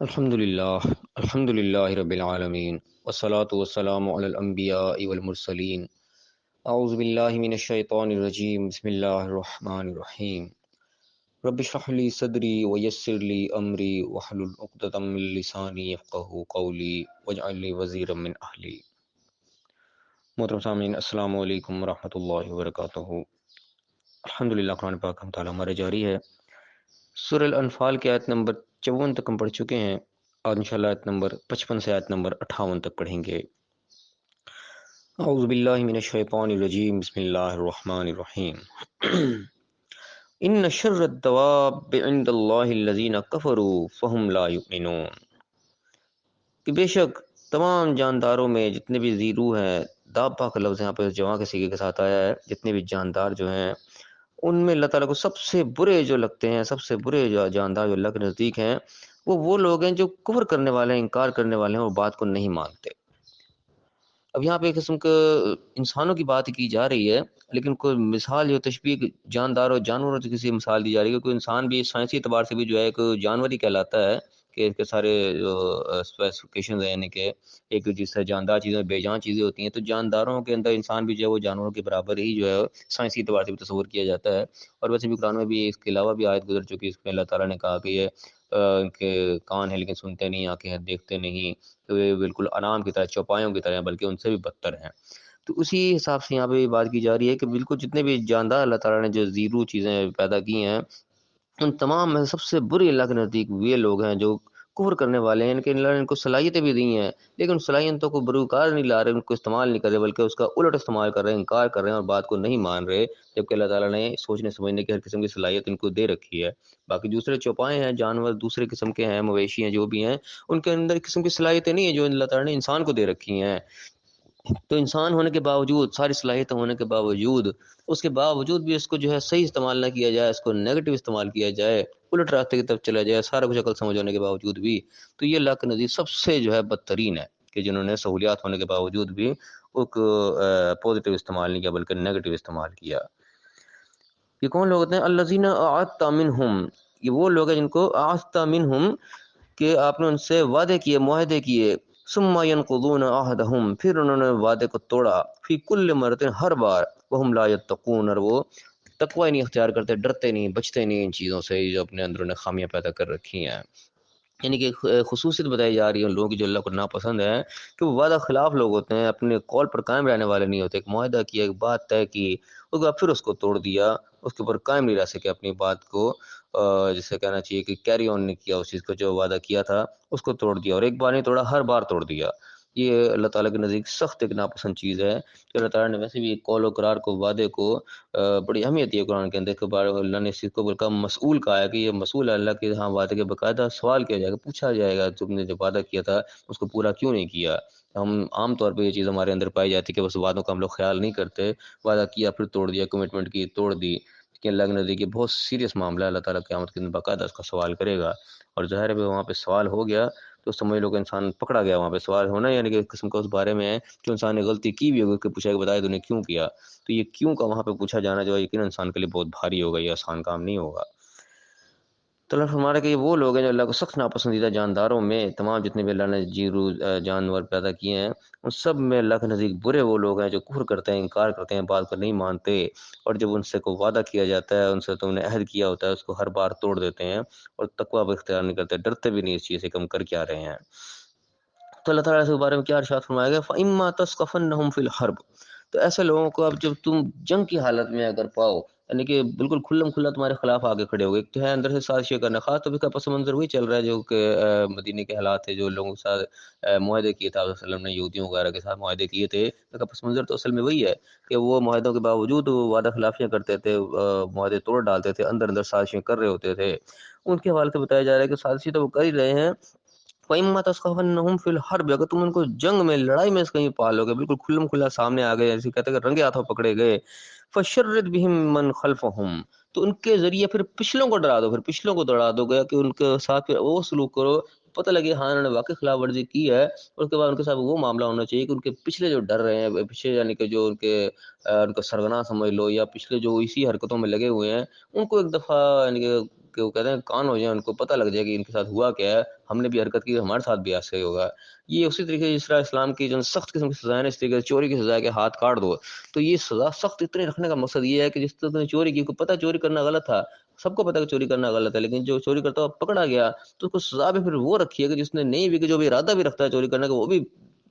الحمد للہ رب العالمین والصلاة والسلام علی الانبیاء والمرسلین اعوذ باللہ من الشیطان الرجیم بسم اللہ الرحمن الرحیم رب اشرح لی صدری ویسر لی امری واحلل عقدۃ من لسانی یفقہوا قولی واجعل لی وزیرا من اہلی۔ محترم سامعین، السلام علیکم ورحمۃ اللہ وبرکاتہ۔ الحمدللہ قرآن پاک ہم تعالیٰ ہمارے جاری ہے۔ سورہ الانفال کی آیت نمبر 54 تک ہم پڑھ چکے ہیں، اور انشاءاللہ آیت نمبر 55 سے آیت نمبر 58 تک پڑھیں گے۔ اعوذ باللہ من الشیطان الرجیم بسم اللہ الرحمن الرحیم ان شر الدواب عند اللہ الذین کفروا فہم لا یؤمنون، کہ بے شک تمام جانداروں میں جتنے بھی ذی روح ہیں، دابہ کا لفظ یہاں پہ جمع کے صیغے کے ساتھ آیا ہے، جتنے بھی جاندار جو ہیں ان میں اللہ تعالیٰ کو سب سے برے جو لگتے ہیں، سب سے برے جو جاندار جو اللہ کے نزدیک ہیں، وہ لوگ ہیں جو کفر کرنے والے ہیں، انکار کرنے والے ہیں اور بات کو نہیں مانتے۔ اب یہاں پہ ایک قسم کے انسانوں کی بات کی جا رہی ہے، لیکن کوئی مثال جو تشبیہ جاندار اور جانوروں سے کسی مثال دی جا رہی ہے، کوئی انسان بھی سائنسی اعتبار سے بھی جو ہے ایک جانور ہی کہلاتا ہے، کہ اس کے سارے جو اسپیسیفکیشنز ہیں، یعنی کہ ایک جس سے جاندار چیزیں بے جان چیزیں ہوتی ہیں، تو جانداروں کے اندر انسان بھی جو ہے وہ جانوروں کے برابر ہی جو ہے سائنسی اعتبار سے بھی تصور کیا جاتا ہے۔ اور ویسے بھی قرآن میں بھی اس کے علاوہ بھی آیت گزر چکی ہے، اس میں اللہ تعالیٰ نے کہا کہ یہ ان کے کان ہیں لیکن سنتے نہیں، آنکھیں ہیں دیکھتے نہیں، تو یہ بالکل انعام کی طرح، چوپایوں کی طرح ہیں، بلکہ ان سے بھی بدتر ہیں۔ تو اسی حساب سے یہاں پہ بات کی جا رہی ہے کہ بالکل جتنے بھی جاندار اللہ تعالیٰ نے جو زیرو چیزیں پیدا کی ہیں، ان تمام میں سب سے بری اللہ کے نزدیک وہ لوگ ہیں جو کفر کرنے والے ہیں، کہ اللہ نے ان کو صلاحیتیں بھی دی ہیں، لیکن صلاحیتوں کو بروکار نہیں لا رہے، ان کو استعمال نہیں کر رہے، بلکہ اس کا الٹ استعمال کر رہے ہیں، انکار کر رہے ہیں اور بات کو نہیں مان رہے، جبکہ اللہ تعالیٰ نے سوچنے سمجھنے کی ہر قسم کی صلاحیت ان کو دے رکھی ہے۔ باقی دوسرے چوپائے ہیں، جانور دوسرے قسم کے ہیں، مویشی ہیں، جو بھی ہیں، ان کے اندر قسم کی صلاحیتیں نہیں ہیں جو اللہ تعالیٰ نے انسان کو دے رکھی ہیں۔ تو انسان ہونے کے باوجود، ساری صلاحیتیں ہونے کے باوجود، اس کے باوجود بھی اس کو جو ہے صحیح استعمال نہ کیا جائے، اس کو نیگیٹو استعمال کیا جائے، الٹ راستے کی طرف چلا جائے، سارا کچھ عقل سمجھ ہونے کے باوجود بھی، تو یہ اللہ کے نزدیک سب سے جو ہے بدترین ہے، کہ جنہوں نے سہولیات ہونے کے باوجود بھی ایک پازیٹیو استعمال نہیں کیا بلکہ نیگیٹو استعمال کیا۔ یہ کون لوگ ہوتے ہیں؟ الذین اعدت منہم، یہ وہ لوگ ہیں جن کو اعدت منہم، کہ آپ نے ان سے وعدے کیے، معاہدے کیے، ثم ينقضون عہدہم، پھر انہوں نے وعدے کو توڑا، فی کل مرۃ، ہر بار، وہم لا یتقون، اور وہ تقوی نہیں اختیار کرتے، ڈرتے نہیں، بچتے نہیں ان چیزوں سے جو اپنے اندر انہیں خامیاں پیدا کر رکھی ہیں۔ یعنی کہ خصوصیت بتائی جا رہی ہے ان لوگوں کی جو اللہ کو ناپسند ہے، کہ وہ وعدہ خلاف لوگ ہوتے ہیں، اپنے قول پر قائم رہنے والے نہیں ہوتے۔ ایک معاہدہ کیا، ایک بات طے کی، اس کے بعد پھر اس کو توڑ دیا، اس کے اوپر قائم نہیں رہ سکے اپنی بات کو، جسے کہنا چاہیے کہ کیری آن نہیں کیا، اس چیز کو جو وعدہ کیا تھا اس کو توڑ دیا، اور ایک بار نہیں توڑا، ہر بار توڑ دیا۔ یہ اللہ تعالیٰ کے نزدیک سخت ایک ناپسند چیز ہے، کہ اللہ تعالیٰ نے ویسے بھی قول و قرار کو، وعدے کو بڑی اہمیت دی ہے قرآن کے اندر، کہ بار اللہ نے اس چیز کو بلکہ مسئول کہا ہے، کہ یہ مسئول ہے اللہ کے ہاں وعدے کے، باقاعدہ سوال کیا جائے گا، پوچھا جائے گا تم نے جو وعدہ کیا تھا اس کو پورا کیوں نہیں کیا۔ ہم عام طور پہ یہ چیز ہمارے اندر پائی جاتی ہے کہ بس وعدوں کا ہم لوگ خیال نہیں کرتے، وعدہ کیا پھر توڑ دیا، کمٹمنٹ کی توڑ دی، لیکن اللہ کے نزدیک یہ بہت سیریس معاملہ ہے، اللہ تعالیٰ قیامت کے دن باقاعدہ اس کا سوال کرے گا، اور ظاہر ہے کہ وہاں پہ سوال ہو گیا تو سمجھ لو کہ انسان پکڑا گیا، وہاں پہ سوال ہونا یعنی کہ ایک قسم کا اس بارے میں ہے کہ انسان نے غلطی کی بھی ہوگی، اس کو پوچھا کہ بتائے تو نے کیوں کیا، تو یہ کیوں کا وہاں پہ پوچھا جانا جو ہے یقیناً انسان کے لیے بہت بھاری ہوگا، یہ آسان کام نہیں ہوگا۔ تو اللہ فرما رہا ہے کہ یہ وہ لوگ ہیں جو اللہ کو سخت ناپسندیدہ جانداروں میں، تمام جتنے بھی اللہ نے جیرو جانور پیدا کیے ہیں ان سب میں اللہ کے نزدیک برے وہ لوگ ہیں جو کفر کرتے ہیں، انکار کرتے ہیں، بات کو نہیں مانتے، اور جب ان سے کوئی وعدہ کیا جاتا ہے، ان سے تم نے عہد کیا ہوتا ہے، اس کو ہر بار توڑ دیتے ہیں، اور تقویٰ بھی اختیار نہیں کرتے، ڈرتے بھی نہیں اس چیز سے کہ ہم کر کیا رہے ہیں۔ تو اللہ تعالیٰ اس بارے میں کیا ارشاد فرمائے گا؟ فَإِمَّا تَثْقَفَنَّهُمْ فِي الْحَرْبِ، تو ایسے لوگوں کو اب جب تم جنگ کی حالت میں اگر پاؤ، یعنی کہ بالکل کھلم کھلا تمہارے خلاف آگے کھڑے ہو گئے، ایک تو ہے اندر سے سازشیں کرنا، خاص طور پہ پس منظر وہی چل رہا ہے جو کہ مدینے کے حالات تھے، جو لوگوں کے ساتھ معاہدے کیے تھے آپ صلی اللہ علیہ وسلم نے، یہودیوں وغیرہ کے ساتھ معاہدے کیے تھے، تو پس منظر تو اصل میں وہی ہے کہ وہ معاہدوں کے باوجود وہ وعدہ خلافیاں کرتے تھے، معاہدے توڑ ڈالتے تھے، اندر اندر سازشیں کر رہے ہوتے تھے۔ ان کے حوالے سے بتایا جا رہا ہے کہ سازشیں تو وہ کر ہی رہے ہیں، وَإِمَّا تَثْقَفَنَّهُمْ فِي الْحَرْبِ، اگر تم ان کو جنگ میں، لڑائی میں کہیں پالو گے، بالکل کھلم کھلا سامنے آ گئے، ایسے کہتے ہیں کہ رنگے ہاتھوں پکڑے گئے، فَشَرِّدْ بِهِم مَّنْ خَلْفَهُمْ، تو ان کے ذریعے پھر پچھلوں کو ڈرا دو، پھر پچھلوں کو ڈرا دو گیا کہ ان کے ساتھ پھر وہ سلوک کرو پتہ لگے ہاں انہوں نے واقعی خلاف ورزی کی ہے، اور اس کے بعد ان کے ساتھ وہ معاملہ ہونا چاہیے کہ ان کے پچھلے جو ڈر رہے ہیں، پیچھے یعنی کہ جو ان کا سرغنہ سمجھ لو، یا پچھلے جو اسی حرکتوں میں لگے ہوئے ہیں، ان کو ایک دفعہ یعنی کہ وہ کہتے ہیں کان ہو جائیں، ان کو پتہ لگ جائے کہ ان کے ساتھ ہوا کیا ہے، ہم نے بھی حرکت کی، ہمارے ساتھ بھی ایسے ہی ہوگا۔ یہ اسی طریقے سے جس طرح اسلام کی جو سخت قسم کی سزائیں ہیں، اس طریقے سے چوری کی سزا ہے کہ ہاتھ کاٹ دو، تو یہ سزا سخت اتنے رکھنے کا مقصد یہ ہے کہ جس طرح نے چوری کی، کو پتہ چوری کرنا غلط تھا، سب کو پتہ کہ چوری کرنا غلط ہے، لیکن جو چوری کرتا ہوا پکڑا گیا تو اس کو سزا بھی پھر وہ رکھی ہے کہ جس نے نہیں بھی، کہ جو بھی ارادہ بھی رکھتا ہے چوری کرنے کا، وہ بھی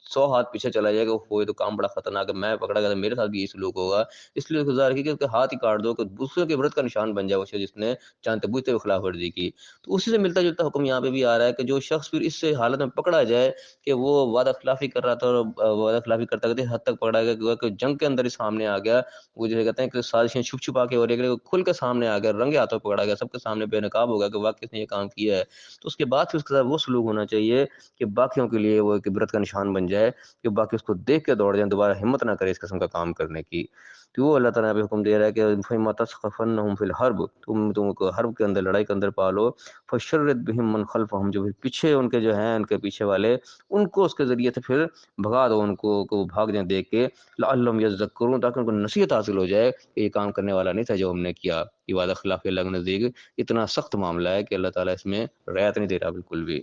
100 ہاتھ پیچھے چلا جائے گا، وہ تو کام بڑا خطرناک ہے، میں پکڑا گیا تو میرے ساتھ بھی یہ سلوک ہوگا، اس لیے خدا رکھی کہ اس کے ہاتھ ہی کاٹ دو کہ دوسرے کے عبرت کا نشان بن جائے وہ شخص جس نے جانتے بوجھتے ہوئے خلاف ورزی کی۔ تو اسی سے ملتا جلتا حکم یہاں پہ بھی آ رہا ہے کہ جو شخص پھر اس سے حالت میں پکڑا جائے کہ وہ وعدہ خلافی کر رہا تھا، اور وعدہ خلافی کرتا کرتے حد تک پکڑا گیا کہ جنگ کے اندر ہی سامنے آ گیا، وہ جو کہتے ہیں کہ سازشیں چھپ چھپا کے، اور ایک کھل کے سامنے آ گیا، رنگے ہاتھوں پکڑا گیا، سب کے سامنے بے نقاب ہو گیا کہ واقعی اس نے یہ کام کیا ہے، تو اس کے بعد پھر اس کے ساتھ وہ سلوک ہونا چاہیے کہ باقیوں کے لیے وہ ایک عبرت کا نشان بن جائے، کہ باقی اس کو دیکھ کے دوڑ جائیں، دوبارہ ہمت نہ کرے اس قسم کا کام کرنے کی۔ تو وہ اللہ تعالیٰ نے حکم دے رہا ہے کہ فَإِمَّا تَثْقَفَنَّهُمْ فِي الْحَرْبِ، تم کو حرب کے اندر، لڑائی کے اندر پالو، فَشَرِّدْ بِهِم مَنْ خَلْفَهُمْ، جو پیچھے ان کے جو ہیں، ان کے پیچھے والے، ان کو اس کے ذریعے سے پھر بھگا دو، ان کو کہ وہ بھاگ جائیں دیکھ کے، لعلہم یذکرون، تاکہ ان کو نصیحت حاصل ہو جائے کہ یہ کام کرنے والا نہیں تھا جو ہم نے کیا۔ یہ وعدہ خلاف اللہ کے نزدیک اتنا سخت معاملہ ہے کہ اللہ تعالیٰ اس میں رعایت نہیں دے رہا بالکل بھی۔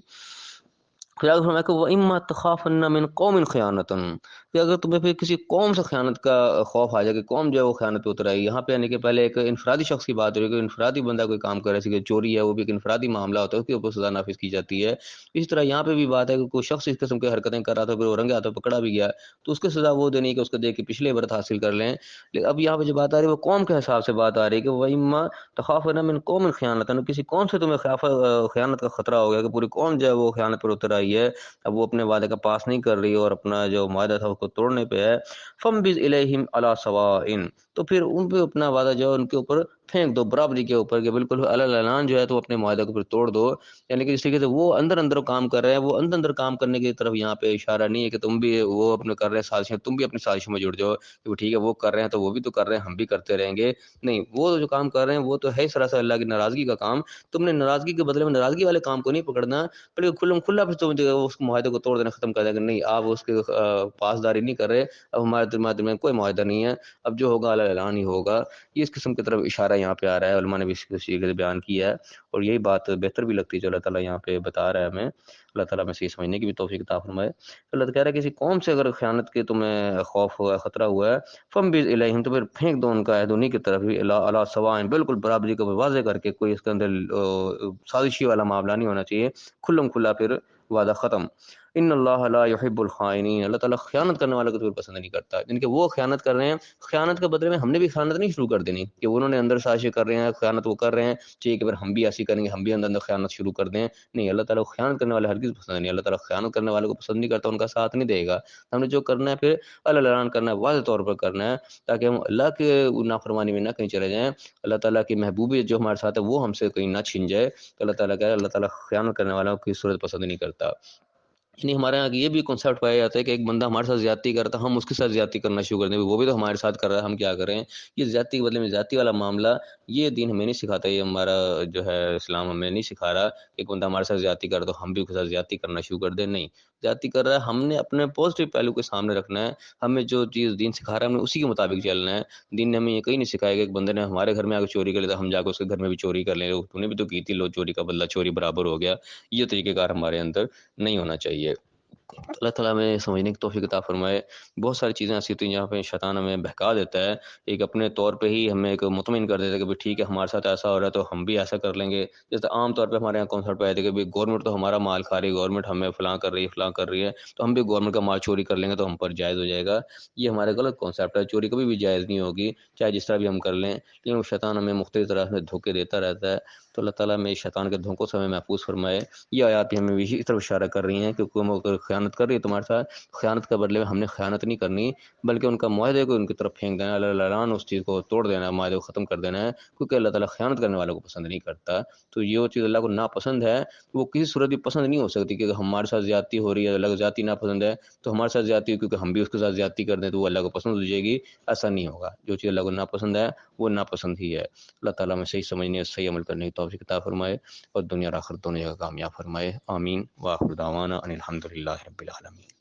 پھر آگے فرمایا کہ وَإِمَّا تَخَافَنَّ مِن قَوْمٍ خِيَانَةً، کہ اگر تمہیں پھر کسی قوم سے خیانت کا خوف آ جائے کہ قوم جو ہے وہ خیانت پہ اتر آئی، یہاں پہ یعنی کہ پہلے ایک انفرادی شخص کی بات ہو رہی ہے کہ انفرادی بندہ کوئی کام کر رہا ہے، کہ چوری ہے وہ بھی ایک انفرادی معاملہ ہوتا ہے، اس کے اوپر سزا نافذ کی جاتی ہے۔ اس طرح یہاں پہ بھی بات ہے کہ کوئی شخص اس قسم کی حرکتیں کر رہا تھا، پھر وہ رنگے ہاتھوں پکڑا بھی گیا، تو اس کی سزا وہ دینی ہے کہ اس کو دیکھ کے پچھلے عبرت حاصل کر لیں۔ لیکن اب یہاں پہ جو بات آ رہی ہے وہ قوم کے حساب سے بات آ رہی ہے کہ وَإِمَّا تَخَافَنَّ مِن قَوْمٍ خِيَانَةً، کسی قوم سے تمہیں خیانت کا خطرہ ہو گیا کہ پوری قوم جو ہے وہ خیانت پر اتر آئی ہے، اب وہ اپنے وعدے کا پاس نہیں کر رہی اور اپنا جو معاہدہ تھا اس کو توڑنے پہ ہے، فَانبِذْ إِلَيْهِمْ عَلَىٰ سَوَاءٍ، تو پھر ان پہ اپنا وعدہ جو ہے ان کے اوپر پھینک دو، برابری کے اوپر، کہ بالکل اعلان جو ہے تو اپنے معاہدے کو پھر توڑ دو، یعنی کہ جس طریقے سے وہ اندر اندر کام کر رہے ہیں، وہ اندر اندر کام کرنے کی طرف یہاں پہ اشارہ نہیں ہے کہ تم بھی وہ اپنے کر رہے ہیں سازشیں، تم بھی اپنی سازشوں میں جڑ جاؤ کہ وہ ٹھیک ہے وہ کر رہے ہیں تو وہ بھی تو کر رہے ہیں، ہم بھی کرتے رہیں گے، نہیں، وہ جو کام کر رہے ہیں وہ تو ہے سراسر اللہ کی ناراضگی کا کام، تم نے ناراضگی کے بدلے میں ناراضگی والے کام کو نہیں پکڑنا، بلکہ کھلم کھلا پھر تم اس معاہدے کو توڑ دینا ختم کر دیں کہ نہیں آپ اس کے پاسداری نہیں کر رہے، اب ہمارے درمیان کوئی معاہدہ نہیں ہے، اب جو ہوگا اعلان ہی ہوگا۔ یہ اس قسم کی طرف اشارہ یہاں پہ آ رہا ہے، علماء نے بھی اس طریقے سے بیان کیا ہے، اور یہی بات بہتر بھی لگتی ہے جو اللہ تعالیٰ یہاں پہ بتا رہا ہے ہمیں، اللہ تعالیٰ میں سے یہ سمجھنے کی بھی توفیق عطا فرمائے۔ اللہ تعالیٰ کہہ رہا ہے کسی قوم سے اگر خیانت کے تمہیں خوف ہوا ہے، خطرہ ہوا ہے، فَانبِذْ إِلَيْهِمْ، تو پھر پھینک دو ان کا عہد انہیں کی طرف ہی، عَلَىٰ سَوَاءٍ، بالکل برابری کو واضح کر کے، کوئی اس کے اندر سازشی والا معاملہ نہیں ہونا چاہیے، کھلم کھلا پھر وعدہ ختم۔ ان اللہ لا يحب الخائنین، اللہ تعالیٰ خیانت کرنے والوں کو تو پسند نہیں کرتا، جن کے وہ خیانت کر رہے ہیں، خیانت کے بدلے میں ہم نے بھی خیانت نہیں شروع کر دینی کہ انہوں نے اندر سازشیں کر رہے ہیں، خیانت وہ کر رہے ہیں، ٹھیک ہے پھر ہم بھی ایسی کریں گے، ہم بھی اندر اندر خیانت شروع کر دیں، نہیں، اللہ تعالیٰ کو خیانت کرنے والے ہرگز پسند نہیں، اللہ تعالیٰ خیانت کرنے والوں کو پسند نہیں کرتا، ان کا ساتھ نہیں دے گا، ہم نے جو کرنا ہے پھر اعلان کرنا ہے، واضح طور پر کرنا ہے، تاکہ ہم اللہ کے نافرمانی میں نہ کہیں چلے جائیں، اللہ تعالیٰ کی محبوبیت جو ہمارے ساتھ ہے وہ ہم سے کہیں نہ چھن جائے، تو اللہ تعالیٰ اللہ تعالیٰ خیانت کرنے والوں کی صورت پسند نہیں کرتا۔ یعنی ہمارے یہاں یہ بھی کنسیپٹ پایا جاتا ہے کہ ایک بندہ ہمارے ساتھ زیادتی کرتا ہے، ہم اس کے ساتھ زیادتی کرنا شروع کر دیں، وہ بھی تو ہمارے ساتھ کر رہا ہے، ہم کیا کریں؟ یہ زیادتی کے بدلے میں زیادتی والا معاملہ، یہ دین ہمیں نہیں سکھاتا، یہ ہمارا جو ہے اسلام ہمیں نہیں سکھا رہا کہ ایک بندہ ہمارے ساتھ زیادتی کر تو ہم بھی اس کے ساتھ زیادتی کرنا شروع کر دیں، نہیں، زیادتی کر رہا ہے ہم نے اپنے پازیٹیو پہلو کے سامنے رکھنا ہے، ہمیں جو چیز دین سکھا رہا ہے ہم نے اسی کے مطابق چلنا ہے، دین نے ہمیں یہ کہیں نہیں سکھایا کہ ایک بندے نے ہمارے گھر میں آ کے چوری کر لیا تو ہم جا کے اس کے گھر میں بھی چوری کر لیں، تو نے بھی تو کی تھی، لو چوری کا بدلہ چوری برابر ہو گیا، یہ طریقہ کار ہمارے اندر نہیں ہونا چاہیے۔ اللہ تعالیٰ ہمیں سمجھنے کی توفیق عطا فرمائے۔ بہت ساری چیزیں ایسی ہوتی ہیں جہاں پہ شیطان ہمیں بہکا دیتا ہے، ایک اپنے طور پہ ہی ہمیں ایک مطمئن کر دیتا ہے کہ بھئی ٹھیک ہے ہمارے ساتھ ایسا ہو رہا ہے تو ہم بھی ایسا کر لیں گے، جیسے عام طور پہ ہمارے یہاں کانسیپٹ پہ آیا تھا کہ بھئی گورنمنٹ تو ہمارا مال کھا رہی ہے، گورنمنٹ ہمیں فلاں کر رہی ہے فلاں کر رہی ہے، تو ہم بھی گورنمنٹ کا مال چوری کر لیں گے تو ہم پر جائز ہو جائے گا، یہ ہمارا غلط کانسیپٹ ہے، چوری کبھی بھی جائز نہیں ہوگی، چاہے جس طرح بھی ہم کر لیں، لیکن وہ شیطان ہمیں مختلف طرح سے دھوکے دیتا رہتا ہے، تو اللہ تعالیٰ ہمیں شیطان کے دھوکوں سے ہمیں محفوظ فرمائے۔ یہ آیات بھی ہمیں اسی طرف اشارہ کر رہی ہیں کہ اگر خیانت خیانت کر رہی ہے تمہارے ساتھ، خیانت کے بدلے میں ہم نے خیانت نہیں کرنی، بلکہ ان کا معاہدے کو ان کی طرف پھینک دینا، اللہ تعالیٰ اس چیز کو توڑ دینا ہے، معاہدے کو ختم کر دینا ہے، کیونکہ اللہ تعالیٰ خیانت کرنے والوں کو پسند نہیں کرتا۔ تو یہ چیز اللہ کو ناپسند ہے، وہ کسی صورت بھی پسند نہیں ہو سکتی، کیونکہ ہمارے ساتھ زیادتی ہو رہی ہے، اللہ کو زیادتی ناپسند ہے، تو ہمارے ساتھ زیادتی ہو کیونکہ ہم بھی اس کے ساتھ زیادتی کر دیں تو وہ اللہ کو پسند ہو جائے گی، ایسا نہیں ہوگا۔ جو چیز اللہ کو ناپسند ہے وہ ناپسند ہی ہے۔ اللہ تعالیٰ میں صحیح سمجھنے، صحیح عمل کرنے کی توفیق عطا فرمائے اور دنیا اور آخرت دونوں جگہ کامیاب فرمائے، آمین۔ وآخر دعوانا ان الحمد للہ رب العالمین۔